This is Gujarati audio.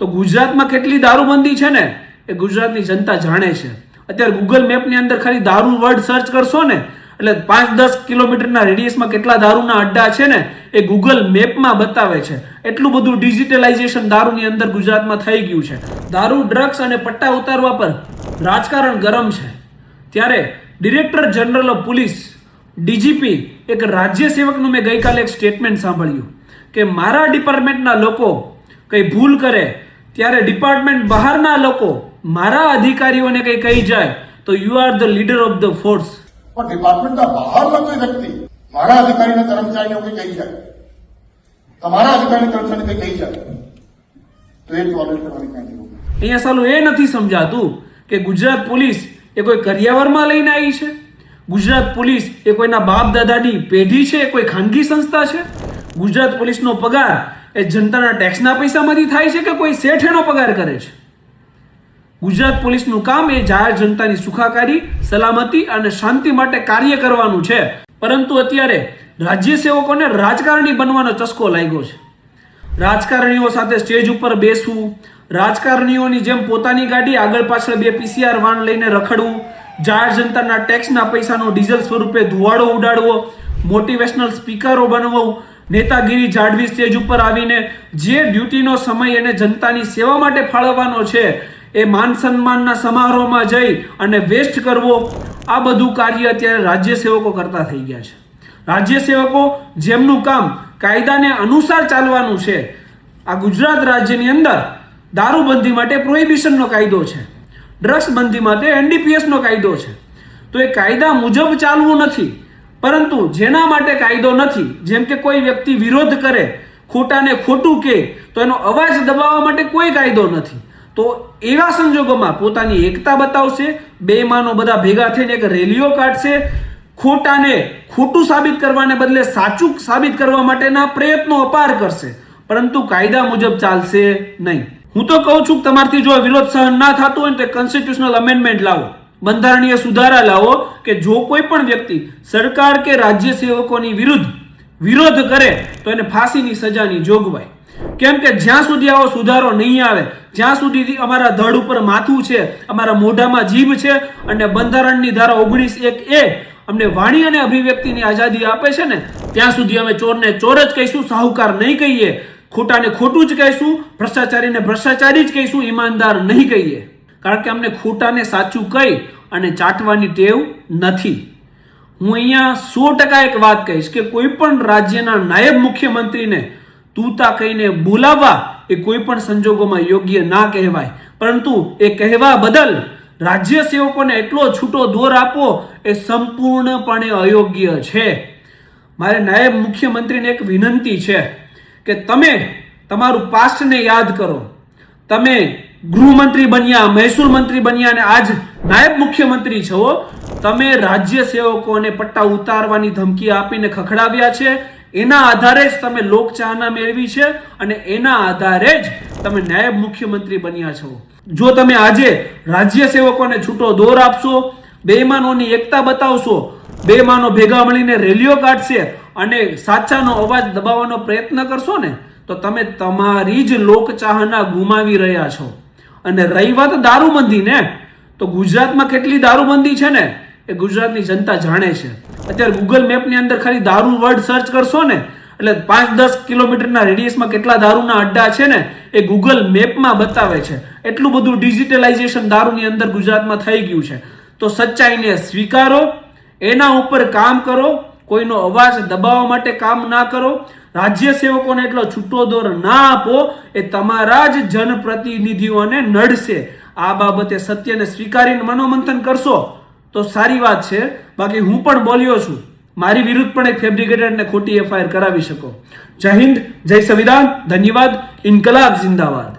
તો ગુજરાતમાં કેટલી દારૂબંધી છે ને એ ગુજરાતની જનતા જાણે છે. અત્યારે ગૂગલ મેપની અંદર ખાલી દારૂ વર્ડ સર્ચ કરશો ને એટલે 5-10 કિલોમીટરના રેડિયસમાં કેટલા દારૂના અડ્ડા છે ને એ ગૂગલ મેપમાં બતાવે છે. એટલું બધું ડિજિટલાઇઝેશન દારૂની અંદર ગુજરાતમાં થઈ ગયું છે. દારૂ, ડ્રગ્સ અને પટ્ટા ઉતારવા પર રાજકારણ ગરમ છે. ત્યારે director general of police DGP એક રાજ્ય સેવકનું મેં ગઈકાલે એક સ્ટેટમેન્ટ સાંભળ્યું કે મારા ડિપાર્ટમેન્ટના લોકો કંઈ ભૂલ કરે ત્યારે ડિપાર્ટમેન્ટ બહારના લોકો મારા અધિકારીઓને કંઈ કહી જાય તો you are the leader of the force. પણ ડિપાર્ટમેન્ટના બહારના કોઈ વ્યક્તિ મારા અધિકારીના કર્મચારીને કંઈ કહી જાય, તમારા અધિકારી કર્મચારીને કંઈ કહી જાય તો એ ટોલરેટ કરવાની કાંઈ જરૂર નથી. અહીંયા સાલું એ નથી સમજાતું કે ગુજરાત પોલીસ એ કોઈ કરિયાવરમાં લઈને આવી છે, ગુજરાત પોલીસ એ કોઈના બાપ દાદાની પેઢી છે, કોઈ ખાનગી સંસ્થા છે. ગુજરાત પોલીસનો પગાર એ જનતાના ટેક્સના પૈસામાંથી થાય છે કે કોઈ શેઠેનો પગાર કરે છે. ગુજરાત પોલીસનું કામ એ જાહેર જનતાની સુખાકારી, સલામતી અને શાંતિ માટે કાર્ય કરવાનું છે. પરંતુ અત્યારે રાજ્ય સેવકોને રાજકારણી બનવાનો ચસ્કો લાગ્યો છે. રાજકારણીઓ સાથે સ્ટેજ ઉપર બેસવું, રાજકારણીઓની જેમ પોતાની ગાડી આગળ પાછળ 2 PCR વાન લઈને રખડવું, જાહેર જનતાના ટેક્સના પૈસાનો ડીઝલ સ્વરૂપે ધુવાડો ઉડાડવો, મોટિવેશનલ સ્પીકરો બનવું, નેતાગીરી જાળવી સ્ટેજ ઉપર આવીને જે ડ્યુટીનો સમય એને જનતાની સેવા માટે ફાળવવાનો છે એ માન સન્માનના સમારોહમાં જઈ અને વેસ્ટ કરવો, આ બધું કાર્ય અત્યારે રાજ્ય સેવકો કરતા થઈ ગયા છે. રાજ્ય સેવકો જેમનું કામ કાયદાને અનુસાર ચાલવાનું છે. આ ગુજરાત રાજ્યની અંદર દારૂબંધી માટે પ્રોહિબિશનનો કાયદો છે, ડ્રગ્સ બંધી માટે NDPS નો કાયદો છે. તો એ કાયદા મુજબ ચાલવું નથી, પરંતુ જેના માટે કાયદો નથી, જેમ કે કોઈ વ્યક્તિ વિરોધ કરે, ખોટાને ખોટું કહે તો એનો અવાજ દબાવવા માટે કોઈ કાયદો નથી. તો એવા સંજોગોમાં પોતાની એકતા બતાવશે, બેઈમાનો બધા ભેગા થઈને એક રેલીઓ કાઢશે, ખોટાને ખોટું સાબિત કરવાને બદલે સાચું સાબિત કરવા માટેના પ્રયત્નો અપાર કરશે, પરંતુ કાયદા મુજબ ચાલશે નહીં. હું તો કહું છું કે તમારથી જો વિરોધ સહન ના થતો હોય તો કોન્સ્ટિટ્યુશનલ અમેન્ડમેન્ટ લાવો, બંધારણીય સુધારા લાવો કે જો કોઈ પણ વ્યક્તિ સરકાર કે રાજ્ય સેવકોની વિરોધ કરે તો એને ફાંસીની સજાની જોગવાઈ. કેમ કે જ્યાં સુધી આવો સુધારો નહીં આવે, જ્યાં સુધી અમારા ધડ ઉપર માથું છે, અમારા મોઢામાં જીભ છે અને બંધારણની ધારા 19(1) અમને વાણી અને અભિવ્યક્તિની આઝાદી આપે છે ને, ત્યાં સુધી અમે ચોરને ચોર જ કહીશું, સાહુકાર નહીં કહીએ, ખોટાને ખોટું જ કહીશું, ભ્રષ્ટાચારીને ભ્રષ્ટાચારી જ કહીશું, ઈમાનદાર નહીં કહીએ. કારણ કે અમને ખોટાને સાચું કહી અને ચાટવાની ટેવ નથી. હું અહીંયા 100% એક વાત કહીશ કે કોઈ પણ રાજ્યના નાયબ મુખ્યમંત્રીને તૂતા કહીને બોલાવવા એ કોઈ પણ સંજોગોમાં યોગ્ય ના કહેવાય, પરંતુ એ કહેવા બદલ રાજ્ય સેવકોને એટલો છૂટો દોર આપવો એ સંપૂર્ણપણે અયોગ્ય છે. મારે નાયબ મુખ્યમંત્રીને એક વિનંતી છે કે તમે તમારું પાસ્ટને યાદ કરો. તમે ગૃહમંત્રી બન્યા, મહેસૂલ મંત્રી બન્યા અને આજ નાયબ મુખ્યમંત્રી છો. તમે રાજ્ય સેવકોને પટ્ટા ઉતારવાની ધમકી આપીને ખખડાવ્યા છે. એના આધારે જ તમે લોકચાહના મેળવી છે અને એના આધારે જ તમે નાયબ મુખ્યમંત્રી બન્યા છો. જો તમે આજે રાજ્ય સેવકોને છૂટો દોર આપશો, બેઈમાનોની એકતા બતાવશો, બેઈમાનો ભેગા મળીને રેલીઓ કાઢશે અને સાચાનો અવાજ દબાવવાનો પ્રયત્ન કરશો ને તો તમે તમારી જ લોકચાહના ગુમાવી રહ્યા છો. અને રહી વાત દારૂબંધીને, તો ગુજરાતમાં કેટલી દારૂબંધી છે ને એ ગુજરાતની જનતા જાણે છે. અત્યારે ગૂગલ મેપની અંદર ખાલી દારૂ વર્ડ સર્ચ કરશો ને એટલે 5-10 કિલોમીટરના રેડિયસમાં કેટલા દારૂના અડ્ડા છે ને એ ગૂગલ મેપમાં બતાવે છે. એટલું બધું ડિજિટલાઇઝેશન દારૂની અંદર ગુજરાતમાં થઈ ગયું છે. તો સચ્ચાઈને સ્વીકારો, એના ઉપર કામ કરો, કોઈનો અવાજ દબાવવા માટે કામ ના કરો. રાજ્ય સેવકોને એટલો છૂટો દોર ના આપો, એ તમારા જ જનપ્રતિનિધિઓને નડશે. આ બાબતે સત્યને સ્વીકારીને મનોમંથન કરશો તો સારી વાત છે. બાકી હું પણ બોલ્યો છું, મારી વિરુદ્ધ પણ એક ફેબ્રિકેટેડ ને ખોટી FIR કરાવી શકો. જય હિન્દ, જય સંવિધાન, ધન્યવાદ, ઇન્કલાબ જિંદાબાદ.